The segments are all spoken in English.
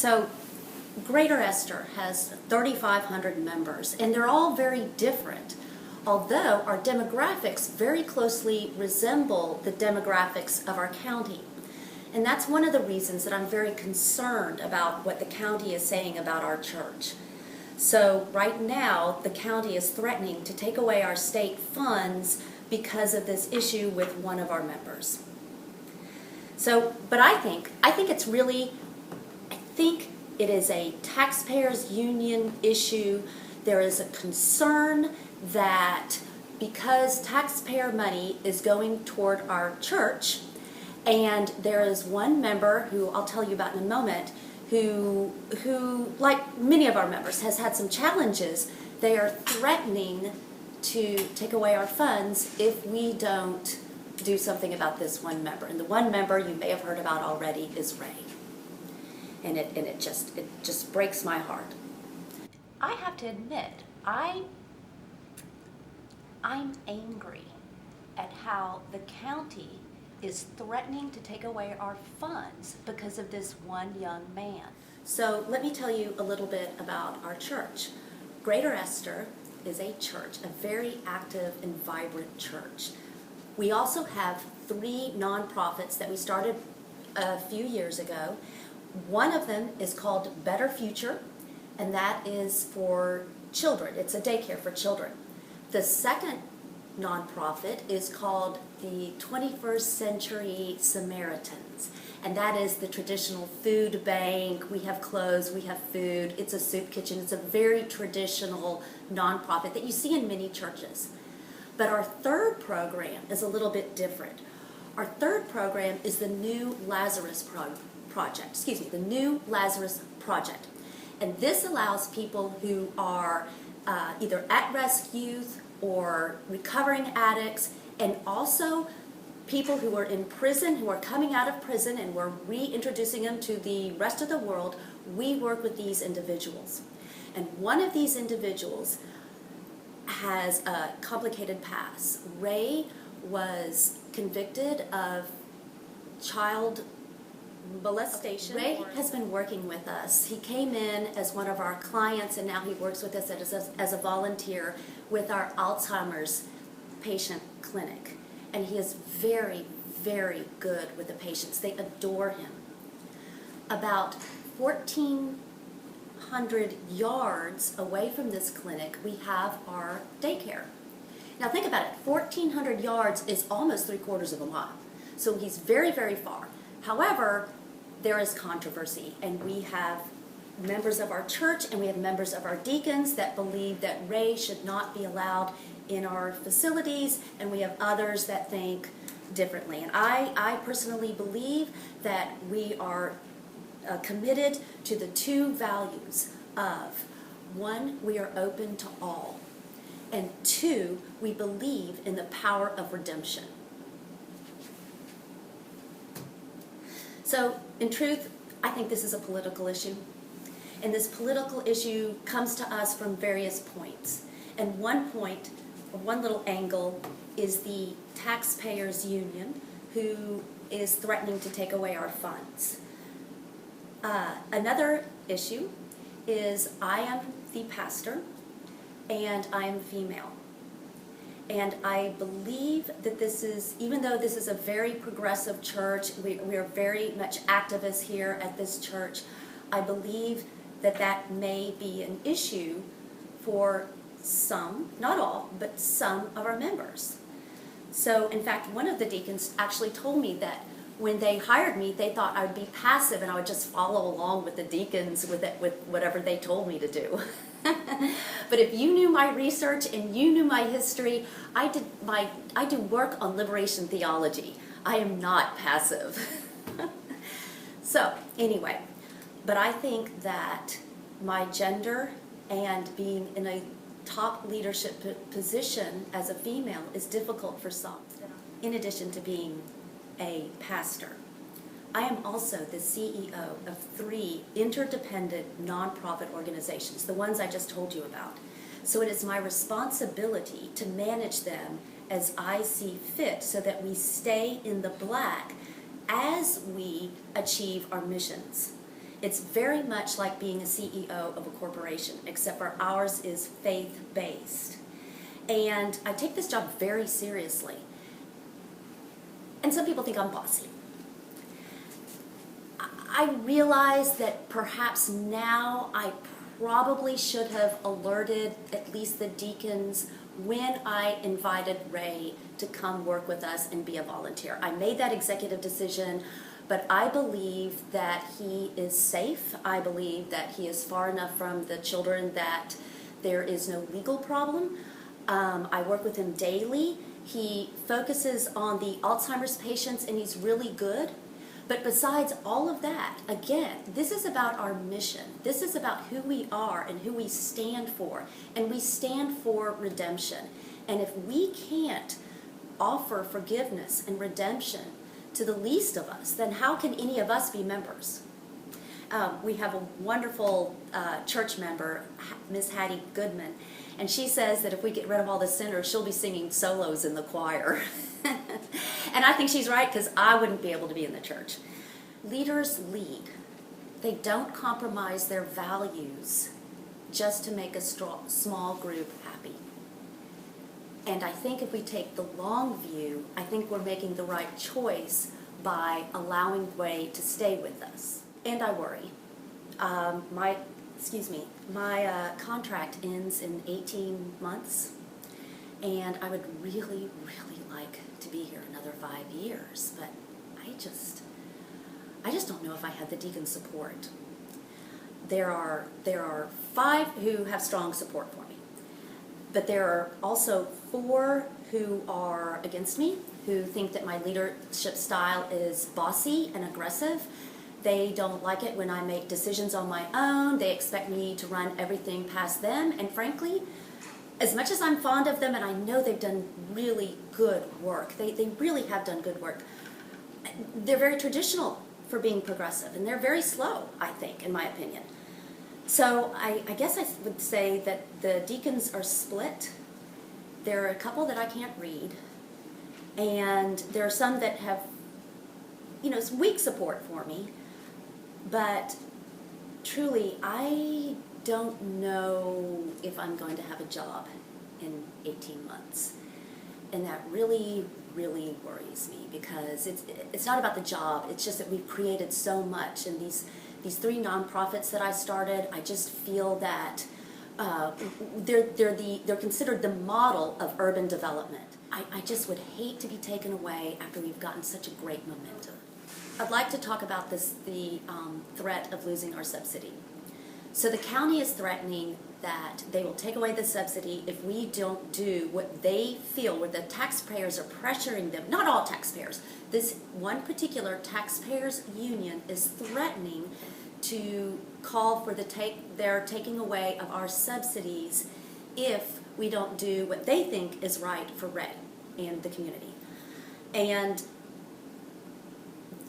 So Greater Esther has 3,500 members, and they're all very different, although our demographics very closely resemble the demographics of our county. And that's one of the reasons that I'm very concerned about what the county is saying about our church. So right now, the county is threatening to take away our state funds because of this issue with one of our members. So, but I think it is a taxpayers union issue. There is a concern that because taxpayer money is going toward our church, and there is one member who I'll tell you about in a moment, who like many of our members has had some challenges. They are threatening to take away our funds if we don't do something about this one member. And the one member you may have heard about already is Ray. And it just breaks my heart. I have to admit, I'm angry at how the county is threatening to take away our funds because of this one young man. So let me tell you a little bit about our church. Greater Esther is a church, a very active and vibrant church. We also have 3 nonprofits that we started a few years ago. One of them is called Better Future, and that is for children. It's a daycare for children. The second nonprofit is called the 21st Century Samaritans, and that is the traditional food bank. We have clothes, we have food, it's a soup kitchen. It's a very traditional nonprofit that you see in many churches. But our third program is a little bit different. Our third program is the New Lazarus Project. The New Lazarus Project. And this allows people who are either at-risk youth or recovering addicts, and also people who are in prison, who are coming out of prison, and we're reintroducing them to the rest of the world. We work with these individuals. And one of these individuals has a complicated past. Ray was convicted of child molestation. Ray has been working with us. He came in as one of our clients, and now he works with us as a volunteer with our Alzheimer's patient clinic. And he is very, very good with the patients. They adore him. About 1,400 yards away from this clinic, we have our daycare. Now think about it. 1,400 yards is almost 3/4 of a mile. So he's very, very far. However, there is controversy, and we have members of our church and we have members of our deacons that believe that Ray should not be allowed in our facilities, and we have others that think differently. And I personally believe that we are committed to the 2 values of, 1, we are open to all, and 2, we believe in the power of redemption. So, in truth, I think this is a political issue. And this political issue comes to us from various points. And one point, or one little angle, is the taxpayers union, who is threatening to take away our funds. Another issue is I am the pastor, and I am female. And I believe that this is, even though this is a very progressive church, we are very much activists here at this church, I believe that that may be an issue for some, not all, but some of our members. So, in fact, one of the deacons actually told me that when they hired me, they thought I would be passive and I would just follow along with the deacons with whatever they told me to do. But if you knew my research and you knew my history, I do work on liberation theology. I am not passive. So, anyway, but I think that my gender and being in a top leadership position as a female is difficult for some, in addition to being a pastor. I am also the CEO of 3 interdependent nonprofit organizations, the ones I just told you about. So it is my responsibility to manage them as I see fit so that we stay in the black as we achieve our missions. It's very much like being a CEO of a corporation, except for ours is faith-based. And I take this job very seriously. And some people think I'm bossy. I realize that perhaps now I probably should have alerted at least the deacons when I invited Ray to come work with us and be a volunteer. I made that executive decision, but I believe that he is safe. I believe that he is far enough from the children that there is no legal problem. I work with him daily. He focuses on the Alzheimer's patients, and he's really good. But besides all of that, again, this is about our mission. This is about who we are and who we stand for. And we stand for redemption. And if we can't offer forgiveness and redemption to the least of us, then how can any of us be members? We have a wonderful church member, Miss Hattie Goodman, and she says that if we get rid of all the sinners, she'll be singing solos in the choir. And I think she's right, because I wouldn't be able to be in the church. Leaders lead. They don't compromise their values just to make a small group happy. And I think if we take the long view, I think we're making the right choice by allowing Ray to stay with us. And I worry. My contract ends in 18 months, and I would really, really like to be here another 5 years, but I just don't know if I had the deacon support. There are 5 who have strong support for me, but there are also 4 who are against me, who think that my leadership style is bossy and aggressive. They don't like it when I make decisions on my own. They expect me to run everything past them. And frankly, as much as I'm fond of them, and I know they've done really good work, they really have done good work, they're very traditional for being progressive, and they're very slow, I think, in my opinion. So I guess I would say that the deacons are split. There are a couple that I can't read, and there are some that have, weak support for me. But truly, I don't know if I'm going to have a job in 18 months. And that really, really worries me, because it's not about the job. It's just that we've created so much. And these 3 nonprofits that I started, I just feel that they're considered the model of urban development. I just would hate to be taken away after we've gotten such a great momentum. I'd like to talk about the threat of losing our subsidy. So the county is threatening that they will take away the subsidy if we don't do what they feel, where the taxpayers are pressuring them. Not all taxpayers. This one particular taxpayers union is threatening to call for their taking away of our subsidies if we don't do what they think is right for Ray and the community. And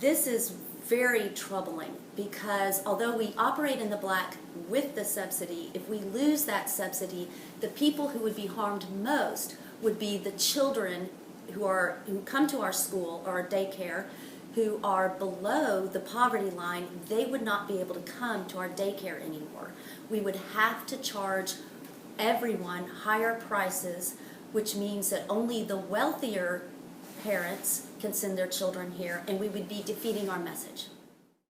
this is very troubling, because although we operate in the black with the subsidy, if we lose that subsidy, the people who would be harmed most would be the children who come to our school or our daycare, who are below the poverty line. They would not be able to come to our daycare anymore. We would have to charge everyone higher prices, which means that only the wealthier parents can send their children here, and we would be defeating our message.